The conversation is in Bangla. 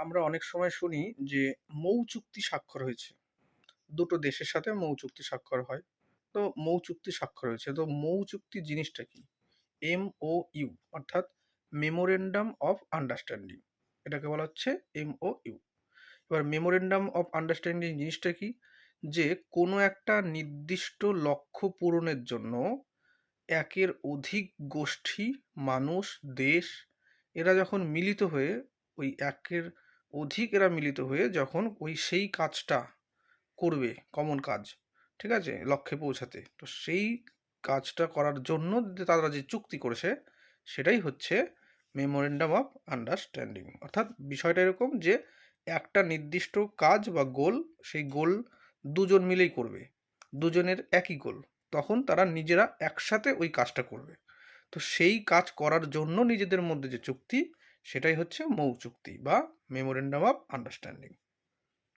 আমরা অনেক সময় শুনি যে মৌ চুক্তি স্বাক্ষর হয়েছে। দুটো দেশের সাথে মৌ চুক্তি স্বাক্ষর হয়। তো মৌ চুক্তি স্বাক্ষর হয়েছে। তো মৌ চুক্তি জিনিসটা কি? MOU অর্থাৎ মেমোরেন্ডাম অফ আন্ডারস্ট্যান্ডিং। এটাকে বলা হচ্ছে MOU। এবার মেমোরেন্ডাম অফ আন্ডারস্ট্যান্ডিং জিনিসটা কি? যে কোনো একটা নির্দিষ্ট লক্ষ্য পূরণের জন্য একের অধিক গোষ্ঠী, মানুষ, দেশ এরা যখন মিলিত হয়ে ওই একের অধিক এরা মিলিত হয়ে যখন ওই সেই কাজটা করবে, কমন কাজ, ঠিক আছে, লক্ষ্যে পৌঁছাতে, তো সেই কাজটা করার জন্য যে তারা যে চুক্তি করেছে সেটাই হচ্ছে মেমোরেন্ডাম অফ আন্ডারস্ট্যান্ডিং। অর্থাৎ বিষয়টা এরকম যে একটা নির্দিষ্ট কাজ বা গোল, সেই গোল দুজন মিলেই করবে, দুজনের একই গোল, তখন তারা নিজেরা একসাথে ওই কাজটা করবে। তো সেই কাজ করার জন্য নিজেদের মধ্যে যে চুক্তি সেটাই হচ্ছে মৌ চুক্তি বা মেমোরেন্ডাম অফ আন্ডারস্ট্যান্ডিং।